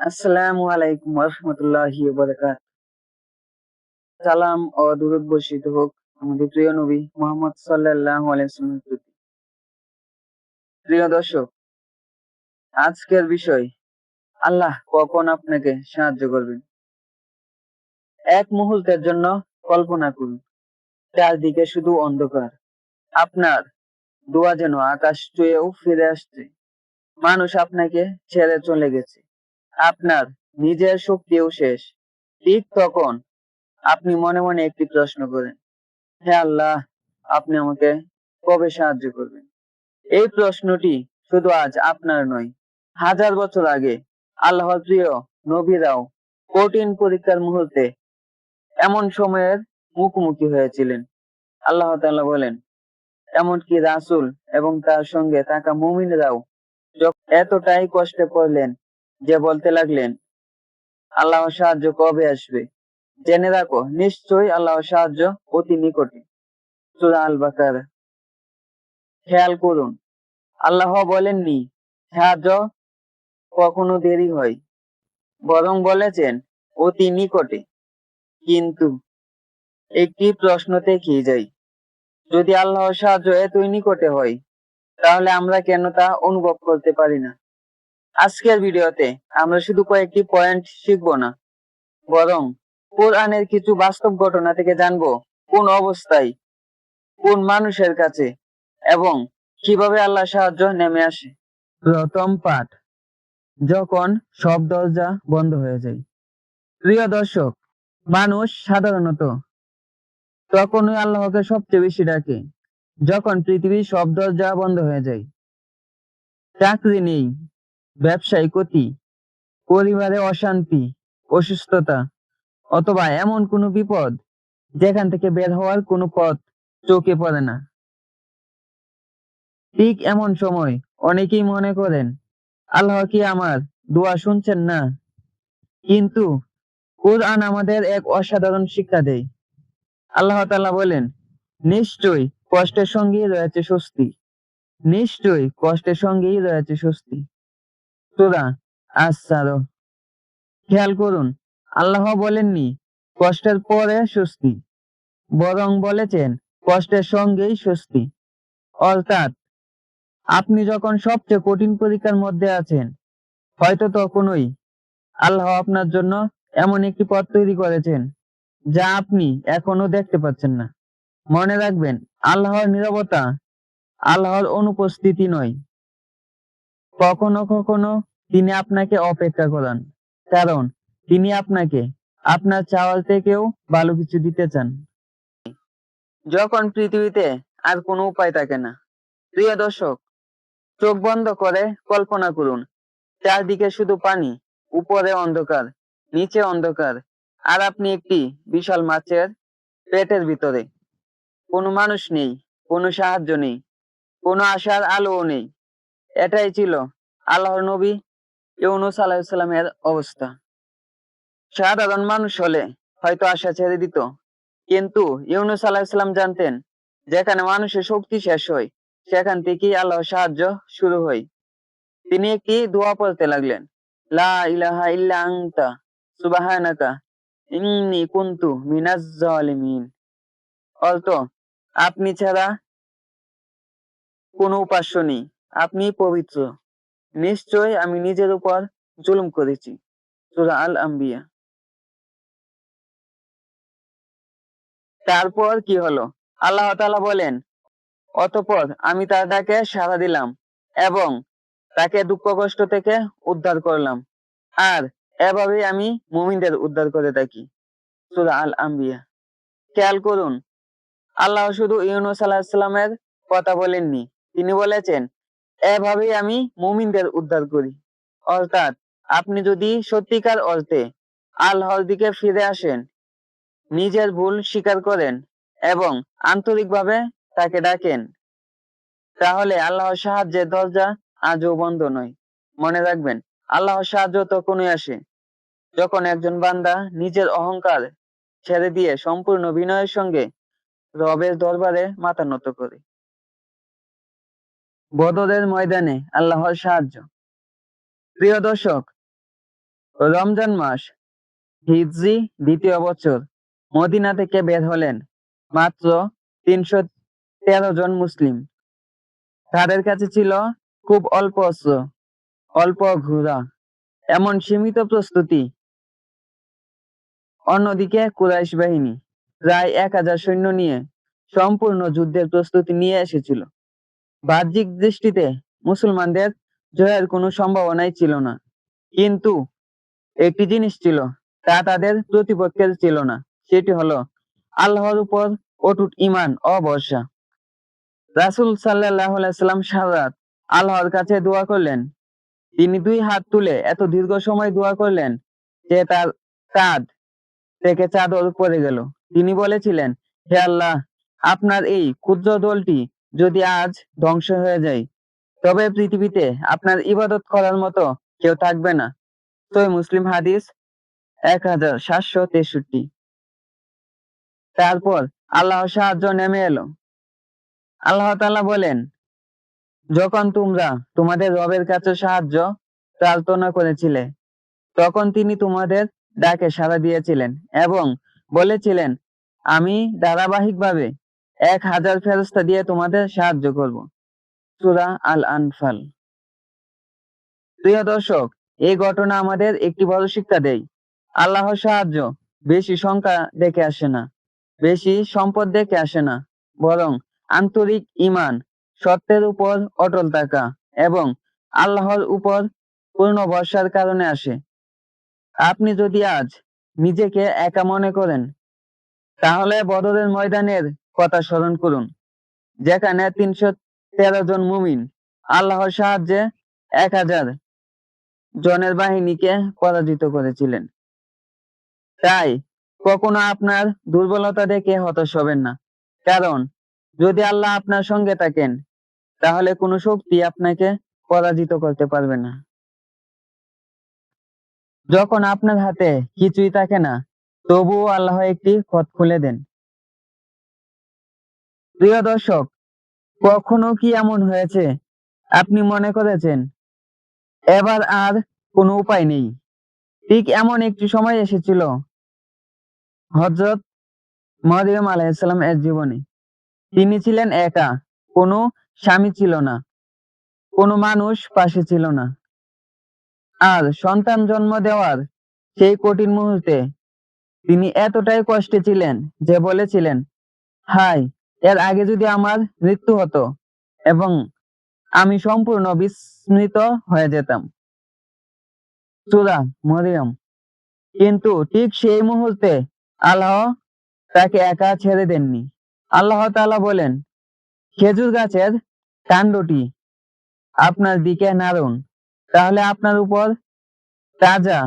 আসসালামু আলাইকুম রহমতুল্লাহি ওয়া বারাকাতুহু। সালাম ও দুরূদ বর্ষিত হোক আমাদের প্রিয় নবী মুহাম্মদ সাল্লাল্লাহু আলাইহি ওয়াসাল্লামের প্রতি। প্রিয় দর্শক, আজকের বিষয়, আল্লাহ কখন আপনাকে সাহায্য করবেন। এক মুহূর্তের জন্য কল্পনা করুন, চারদিকে শুধু অন্ধকার। আপনার দোয়া যেন আকাশ ছুঁয়েও ফিরে আসছে। মানুষ আপনাকে ছেড়ে চলে গেছে, আপনার নিজের শক্তিও শেষ। ঠিক তখন আপনি মনে মনে একটি প্রশ্ন করেন, হে আল্লাহ, আপনি আমাকে কবে সাহায্য করবেন। এই প্রশ্নটি শুধু আজ আপনার নয়, হাজার বছর আগে আল্লাহর প্রিয় নবীরাও কঠিন পরীক্ষার মুহূর্তে এমন সময়ের মুখোমুখি হয়েছিলেন। আল্লাহ তাআলা বলেন, এমনকি রাসূল এবং তার সঙ্গে থাকা মুমিনরাও এতটাই কষ্টে পড়লেন যে বলতে লাগলেন, আল্লাহর সাহায্য কবে আসবে। জেনে রাখো, নিশ্চয়ই আল্লাহর সাহায্য অতি নিকটে। সূরা আল বাকারা। খেয়াল করুন, আল্লাহ বলেননি সাহায্য কখনো দেরি হয়, বরং বলেছেন অতি নিকটে। কিন্তু একটি প্রশ্ন থেকেই যায়, যদি আল্লাহর সাহায্য এতই নিকটে হয়, তাহলে আমরা কেন তা অনুভব করতে পারি না। আজকের ভিডিওতে আমরা শুধু কয়েকটি পয়েন্ট শিখব না, বরং কোরআনের কিছু বাস্তব ঘটনা থেকে জানবো কোন অবস্থায়, কোন মানুষের কাছে এবং কিভাবে আল্লাহ সাহায্য নেমে আসে। প্রথম পাঠ, যখন সব দরজা বন্ধ হয়ে যায়। প্রিয় দর্শক, মানুষ সাধারণত তখনই আল্লাহকে সবচেয়ে বেশি ডাকে যখন পৃথিবীর সব দরজা বন্ধ হয়ে যায়। চাকরি নেই, ব্যবসায় ক্ষতি, পরিবারে অশান্তি, অসুস্থতা, অথবা এমন কোনো বিপদ যেখান থেকে বের হওয়ার কোনো পথ চোখে পড়ে না। ঠিক এমন সময় অনেকেই মনে করেন, আল্লাহ কি আমার দোয়া শুনছেন না। কিন্তু কুরআন আমাদের এক অসাধারণ শিক্ষা দেয়। আল্লাহ তাআলা বলেন, নিশ্চয়ই কষ্টের সঙ্গেই রয়েছে স্বস্তি। নিশ্চয়ই কষ্টের সঙ্গেই রয়েছে স্বস্তি। সূরা আস-সারহ। খেয়াল করুন, আল্লাহ বলেননি কষ্টের পরে স্বস্তি, বরং বলেছেন কষ্টের সঙ্গেই স্বস্তি। অর্থাৎ আপনি যখন সবচেয়ে কঠিন পরীক্ষার মধ্যে আছেন, হয়তো তখনই আল্লাহ আপনার জন্য এমন একটি পথ তৈরি করেছেন যা আপনি এখনো দেখতে পাচ্ছেন না। মনে রাখবেন, আল্লাহর নীরবতা আল্লাহর অনুপস্থিতি নয়। কখনো কখনো তিনি আপনাকে অপেক্ষা করান, কারণ তিনি আপনাকে আপনার চাওয়ার থেকেও ভালো কিছু দিতে চান। যখন পৃথিবীতে আর কোনো উপায় থাকে না। প্রিয় দর্শক, চোখ বন্ধ করে কল্পনা করুন, চারদিকে শুধু পানি, উপরে অন্ধকার, নিচে অন্ধকার, আর আপনি একটি বিশাল মাছের পেটের ভিতরে। কোনো মানুষ নেই, কোনো সাহায্য নেই, কোনো আশার আলোও নেই। এটাই ছিল আল্লাহর নবী ইউনূস আলাইহিস সালামের অবস্থা। সাধারণ মানুষ হলে হয়তো আশা ছেড়ে দিত, কিন্তু ইউনূস আলাইহিস সালাম জানতেন, যেখানে মানুষের শক্তি শেষ হয়, সেখান থেকেই আল্লাহর সাহায্য শুরু হয়। তিনি একটি দোয়া পড়তে লাগলেন, লা ইলাহা ইল্লা আনতা সুবহানাকা ইন্নী কুনতু মিনাজ জালিমিন। অর্থ, আপনি ছাড়া কোনো উপাস্য নেই, আপনি পবিত্র, নিশ্চয় আমি নিজের উপর জুলুম করেছি। সূরা আল আম্বিয়া। তারপর কি হলো? আল্লাহ তাআলা বলেন, অতঃপর আমি তার ডাকে সাড়া দিলাম এবং তাকে দুঃখ কষ্ট থেকে উদ্ধার করলাম, আর এভাবেই আমি মুমিনদের উদ্ধার করে থাকি। সূরা আল আম্বিয়া। খেয়াল করুন, আল্লাহ শুধু ইউনূস আলাইহিস সালামের কথা বলেননি, তিনি বলেছেন, এভাবেই আমি মুমিনদের উদ্ধার করি। অর্থাৎ আপনি যদি সত্যিকার অর্থে আল্লাহর দিকে ফিরে আসেন, নিজের ভুল স্বীকার করেন এবং আন্তরিকভাবে তাকে ডাকেন, তাহলে আল্লাহর সাহায্যের দরজা আজও বন্ধ নয়। মনে রাখবেন, আল্লাহর সাহায্য তখনই আসে যখন একজন বান্দা নিজের অহংকার ছেড়ে দিয়ে সম্পূর্ণ বিনয়ের সঙ্গে রবের দরবারে মাথা নত করে। বদরের ময়দানে আল্লাহর সাহায্য। প্রিয় দর্শক, রমজান মাস, হিজরি দ্বিতীয় বছর, মদিনা থেকে বের হলেন মাত্র 313 জন মুসলিম। তাদের কাছে ছিল খুব অল্প অস্ত্র, অল্প ঘোড়া, এমন সীমিত প্রস্তুতি। অন্যদিকে কুরাইশ বাহিনী প্রায় 1000 সৈন্য নিয়ে সম্পূর্ণ যুদ্ধের প্রস্তুতি নিয়ে এসেছিল। বাহ্যিক দৃষ্টিতে মুসলমানদের জয়ের কোনো সম্ভাবনাই ছিল না, কিন্তু একটি জিনিস ছিল, তা তাদের প্রতিপক্ষের ছিল না। সেটি হলো আল্লাহর উপর অটুট ঈমান ও ভরসা। রাসূল সাল্লাল্লাহু আলাইহি সাল্লাম সারা রাত আল্লাহর কাছে দোয়া করলেন। তিনি 2 হাত তুলে এত দীর্ঘ সময় দোয়া করলেন যে তার কাঁধ থেকে চাদর পড়ে গেল। তিনি বলেছিলেন, হে আল্লাহ, আপনার এই ক্ষুদ্র দলটি যদি আজ ধ্বংস হয়ে যায়, তবে পৃথিবীতে আপনার ইবাদত করার মতো কেউ থাকবে না। সহিহ মুসলিম হাদিস 1763। তারপর আল্লাহর সাহায্য নেমে এলো। আল্লাহ তাআলা বলেন, যখন তোমরা তোমাদের রবের কাছে সাহায্য প্রার্থনা করেছিলে, তখন তিনি তোমাদের ডাকে সাড়া দিয়েছিলেন এবং বলেছিলেন, আমি ধারাবাহিকভাবে 1000 ফেরেশতা দিয়ে তোমাদের সাহায্য করব। সূরা আল আনফাল। প্রিয় দর্শক, এই ঘটনা আমাদের একটি বড় শিক্ষা দেয়। আল্লাহর সাহায্য বেশি সংখ্যা দেখে আসে না, বেশি সম্পদ দেখে আসে না, বরং আন্তরিক ঈমান, সত্যের উপর অটল থাকা এবং আল্লাহর উপর পূর্ণ ভরসার কারণে আসে। আপনি যদি আজ নিজেকে একা মনে করেন, তাহলে বদরের ময়দানের কথা স্মরণ করুন, যেখানে 313 জন মুমিন আল্লাহর সাহায্যে 1000 জনের বাহিনীকে পরাজিত করেছিলেন। তাই কখনো আপনার দুর্বলতা দেখে হতাশ হবেন না, কারণ যদি আল্লাহ আপনার সঙ্গে থাকেন, তাহলে কোনো শক্তি আপনাকে পরাজিত করতে পারবে না। যখন আপনার হাতে কিছুই থাকে না, তবুও আল্লাহ একটি পথ খুলে দেন। প্রিয় দর্শক, কখনো কি এমন হয়েছে আপনি মনে করেছেন এবার আর কোনো উপায় নেই? ঠিক এমন একটি সময় এসেছিল হযরত মরিয়ম আলাইহিস সালাম এর জীবনে। তিনি ছিলেন একা, কোনো স্বামী ছিল না, কোনো মানুষ পাশে ছিল না। আর সন্তান জন্ম দেওয়ার সেই কঠিন মুহূর্তে তিনি এতটাই কষ্টে ছিলেন যে বলেছিলেন, হায়, এর আগে যদি আমার মৃত্যু হতো এবং আমি সম্পূর্ণ বিস্মৃত হয়ে যেতাম। সূরা মরিয়ম। কিন্তু ঠিক সেই মুহূর্তে আল্লাহ তাকে একা ছেড়ে দেননি। আল্লাহ তাআলা বলেন, খেজুর গাছের কাণ্ডটি আপনার দিকে নাড়ুন, তাহলে আপনার উপর তাজা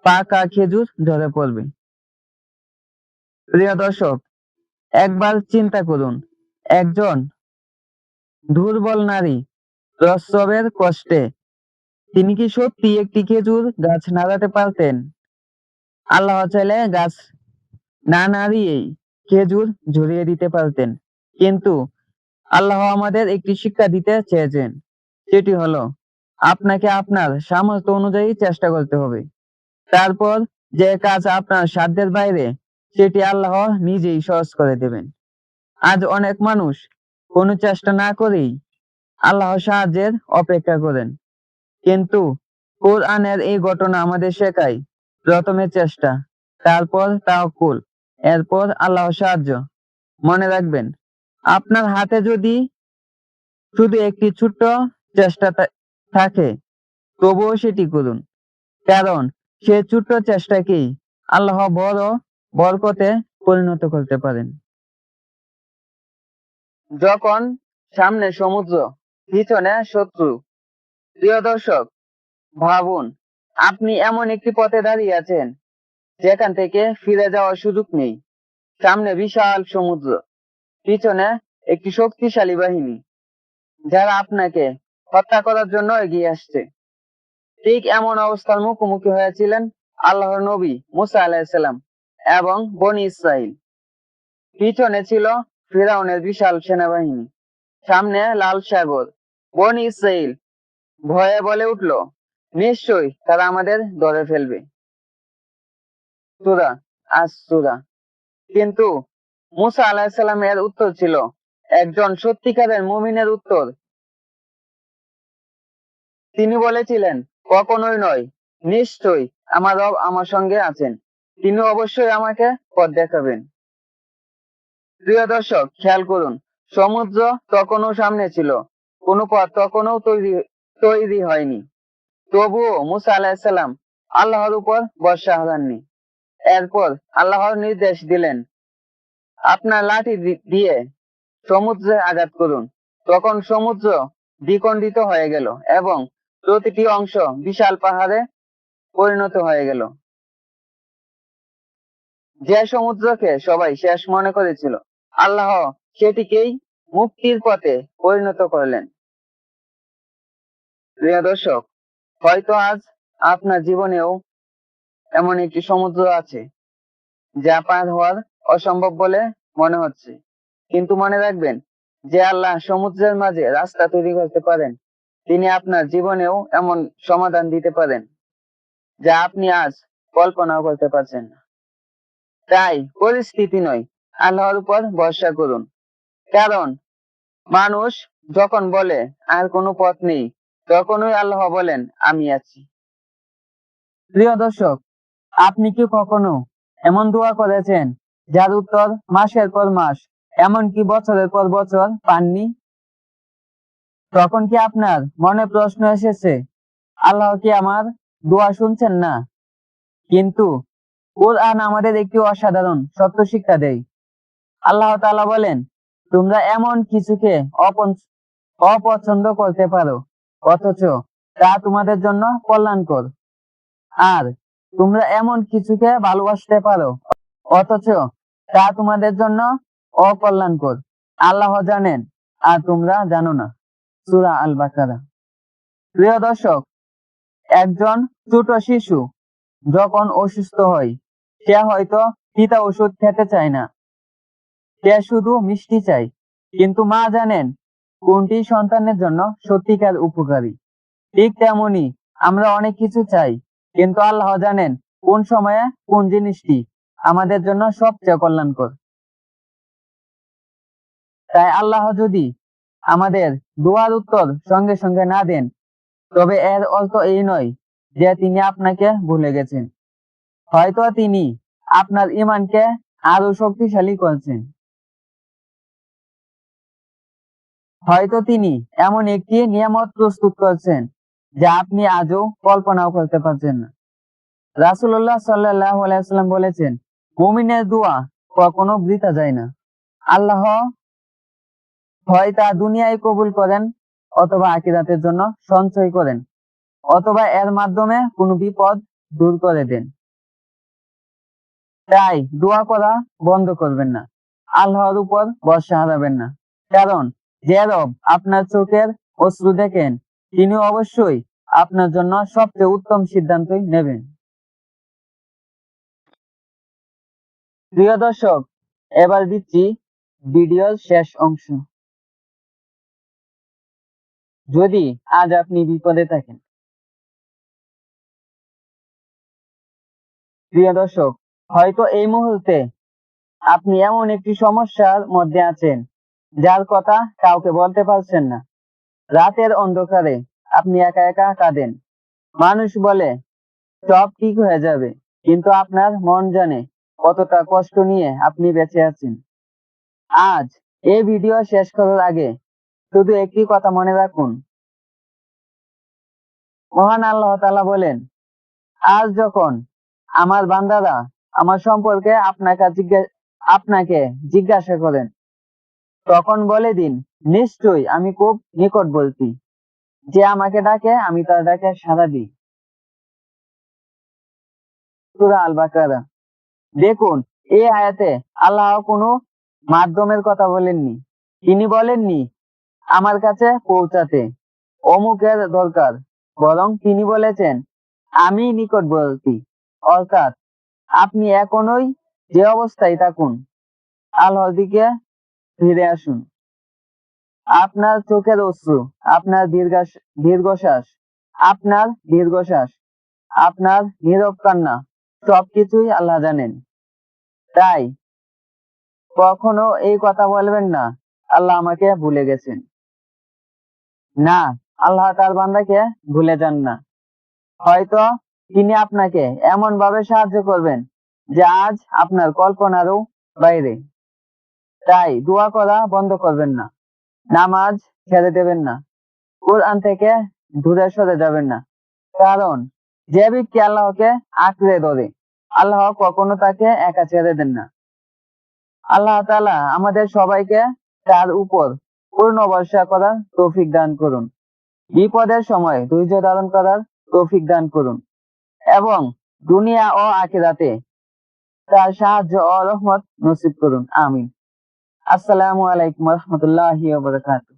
পাকা খেজুর ঝরে পড়বে। প্রিয় দর্শক, একবার চিন্তা করুন, একজন দুর্বল নারী প্রসবের কষ্টে তিনি কি সত্যি একটি খেজুর গাছ নাড়াতে পারতেন? আল্লাহ চাইলে গাছ না নাড়িয়েই খেজুর ঝরিয়ে দিতে পারতেন, কিন্তু আল্লাহ আমাদের একটি শিক্ষা দিতে চেয়েছেন। সেটি হলো, আপনাকে আপনার সামর্থ্য অনুযায়ী চেষ্টা করতে হবে। তারপর যে কাজ আপনার সাধ্যের বাইরে, সেটি আল্লাহ নিজেই সহজ করে দেবেন। আজ অনেক মানুষ কোনো চেষ্টা না করেই আল্লাহর সাহায্যের অপেক্ষা করেন, কিন্তু কোরআনের এই ঘটনা আমাদের শেখায়, প্রথমে চেষ্টা, তারপর তাওয়াক্কুল, এরপর আল্লাহর সাহায্য। মনে রাখবেন, আপনার হাতে যদি শুধু একটি ছোট্ট চেষ্টা থাকে, তবুও সেটি করুন, কারণ সেই ছোট্ট চেষ্টাকেই আল্লাহ বড় বরকতে পরিণত করতে পারেন। যখন সামনে সমুদ্র, পিছনে শত্রু। প্রিয় দর্শক, ভাবুন, আপনি এমন একটি পথে দাঁড়িয়ে আছেন যেখান থেকে ফিরে যাওয়ার সুযোগ নেই। সামনে বিশাল সমুদ্র, পিছনে একটি শক্তিশালী বাহিনী, যারা আপনাকে হত্যা করার জন্য এগিয়ে আসছে। ঠিক এমন অবস্থার মুখোমুখি হয়েছিলেন আল্লাহর নবী মুসা আলাইহিস সালাম এবং বনী ইসরাইল। পিছনে ছিল ফিরআউনের বিশাল সেনাবাহিনী, সামনে লাল সাগর। বনী ইসরাইল ভয়ে বলে উঠল, নিশ্চয়ই তারা আমাদের ধরে ফেলবে। সূরা আস-সূরা। কিন্তু মুসা আলাইহিস সালামের উত্তর ছিল একজন সত্যিকারের মুমিনের উত্তর। তিনি বলেছিলেন, কখনোই নয়, নিশ্চয়ই আমার রব আমার সঙ্গে আছেন, তিনি অবশ্যই আমাকে পথ দেখাবেন। প্রিয় দর্শক, খেয়াল করুন, সমুদ্র তখনও সামনে ছিল, কোনো পথ তখনও তৈরি হয়নি। তবুও মুসা আলাইহিস সালাম আল্লাহর উপর ভরসা হারাননি। এরপর আল্লাহর নির্দেশ দিলেন, আপনার লাঠি দিয়ে সমুদ্রে আঘাত করুন। তখন সমুদ্র দ্বিখণ্ডিত হয়ে গেল এবং প্রতিটি অংশ বিশাল পাহাড়ে পরিণত হয়ে গেল। যে সমুদ্রকে সবাই শেষ মনে করেছিল, আল্লাহ সেটিকেই মুক্তির পথে পরিণত করলেন। প্রিয় দর্শক, হয়তো আজ আপনার জীবনেও এমন একটি সমুদ্র আছে যা পার হওয়ার অসম্ভব বলে মনে হচ্ছে, কিন্তু মনে রাখবেন, যে আল্লাহ সমুদ্রের মাঝে রাস্তা তৈরি করতে পারেন, তিনি আপনার জীবনেও এমন সমাধান দিতে পারেন যা আপনি আজ কল্পনাও করতে পারছেন না। তাই পরিস্থিতি নয়, আল্লাহর উপর ভরসা করুন। কারণ মানুষ যখন বলে আর কোনো পথ নেই, তখনই আল্লাহ বলেন, আমি আছি। প্রিয় দর্শক, আপনি কি কখনো এমন দোয়া করেছেন যার উত্তর মাসের পর মাস, এমনকি বছরের পর বছর পাননি? তখন কি আপনার মনে প্রশ্ন এসেছে, আল্লাহ কি আমার দোয়া শুনছেন না? কিন্তু কুরআন আমাদের একটি অসাধারণ সত্য শিক্ষা দেয়। আল্লাহ তাআলা বলেন, তোমরা এমন কিছুকে অপছন্দ করতে পারো, অথচ তা তোমাদের জন্য কল্যাণকর। আর তোমরা এমন কিছুকে ভালোবাসতে পারো, অথচ তা তোমাদের জন্য অকল্যাণকর। আল্লাহ জানেন আর তোমরা জানো না। সূরা আল বাকারা। প্রিয় দর্শক, একজন ছোট শিশু যখন অসুস্থ হয়, সে হয়তো তিতা ওষুধ খেতে চায় না, সে শুধু মিষ্টি চায়। কিন্তু মা জানেন কোনটি সন্তানের জন্য সত্যিকার উপকারী। ঠিক তেমনি আমরা অনেক কিছু চাই, কিন্তু আল্লাহ জানেন কোন সময়ে কোন জিনিসটি আমাদের জন্য সবচেয়ে কল্যাণকর। তাই আল্লাহ যদি আমাদের দোয়ার উত্তর সঙ্গে সঙ্গে না দেন, তবে এর অর্থ এই নয় যে তিনি আপনাকে ভুলে গেছেন। হয়তো তিনি আপনার ঈমানকে আরো শক্তিশালী করছেন। হয়তো তিনি এমন একটি নিয়ামত প্রস্তুত করছেন যা আপনি আজও কল্পনাও করতে পারছেন না। রাসূলুল্লাহ সাল্লাল্লাহু আলাইহি ওয়াসাল্লাম বলেছেন, মুমিনের দোয়া কখনো বৃথা যায় না। আল্লাহ হয় তা দুনিয়ায় কবুল করেন, অথবা আখিরাতের জন্য সঞ্চয় করেন, অথবা এর মাধ্যমে কোনো বিপদ দূর করে দেন। তাই দোয়া করা বন্ধ করবেন না, আল্লাহর উপর ভরসা হারাবেন না। কারণ যে রব আপনার চোখের অশ্রু দেখেন, তিনি অবশ্যই আপনার জন্য সবচেয়ে উত্তম সিদ্ধান্তই নেবেন। প্রিয় দর্শক, এবার দিচ্ছি ভিডিওর শেষ অংশ। যদি আজ আপনি বিপদে থাকেন, প্রিয় দর্শক, হয়তো এই মুহূর্তে আপনি এমন একটি সমস্যার মধ্যে আছেন যার কথা কাউকে বলতে পারছেন না। রাতের অন্ধকারে আপনি একা একা কাঁদেন। মানুষ বলে সব ঠিক হয়ে যাবে, কিন্তু আপনার মন জানে কতটা কষ্ট নিয়ে আপনি বেঁচে আছেন। আজ এই ভিডিও শেষ করার আগে শুধু একটি কথা মনে রাখুন, মহান আল্লাহ তাআলা বলেন, আজ যখন আমার বান্দারা আমার সম্পর্কে আপনাকে জিজ্ঞাসা করেন, তখন বলে দিন, নিশ্চয়ই আমি খুব নিকটবর্তী, যে আমাকে ডাকে আমি তার ডাকে সাড়া দিই। সূরা আল বাকারা। দেখুন, এই আয়াতে আল্লাহ কোনো মাধ্যমের কথা বলেননি। তিনি বলেননি আমার কাছে পৌঁছাতে অমুকের দরকার, বরং তিনি বলেছেন আমি নিকটবর্তী। অর্থাৎ আপনি এখনই যে অবস্থায় থাকুন, আল্লাহর দিকে ফিরে আসুন। আপনার চোখের অশ্রু, আপনার দীর্ঘশ্বাস আপনার দীর্ঘশ্বাস, আপনার নীরব কান্না, সবকিছুই আল্লাহ জানেন। তাই কখনো এই কথা বলবেন না, আল্লাহ আমাকে ভুলে গেছেন। না, আল্লাহ তার বান্দাকে ভুলে যান না। হয়তো তিনি আপনাকে এমন ভাবে সাহায্য করবেন যে আজ আপনার কল্পনারও বাইরে। তাই দোয়া করা বন্ধ করবেন না, নামাজ ছেড়ে দেবেন না, কোরআন থেকে দূরে সরে যাবেন না। কারণ যে ব্যক্তি আল্লাহকে আঁকড়ে ধরে, আল্লাহ কখনো তাকে একা ছেড়ে দেন না। আল্লাহ তাআলা আমাদের সবাইকে তার উপর পূর্ণ ভরসা করার তৌফিক দান করুন। বিপদের সময় ধৈর্য ধারণ করার তৌফিক দান করুন এবং দুনিয়া ও আখিরাতে তার সাহায্য ও রহমত নসিব করুন। আমিন। আসসালামু আলাইকুম ওয়া রাহমাতুল্লাহি ওয়া বারাকাতুহু।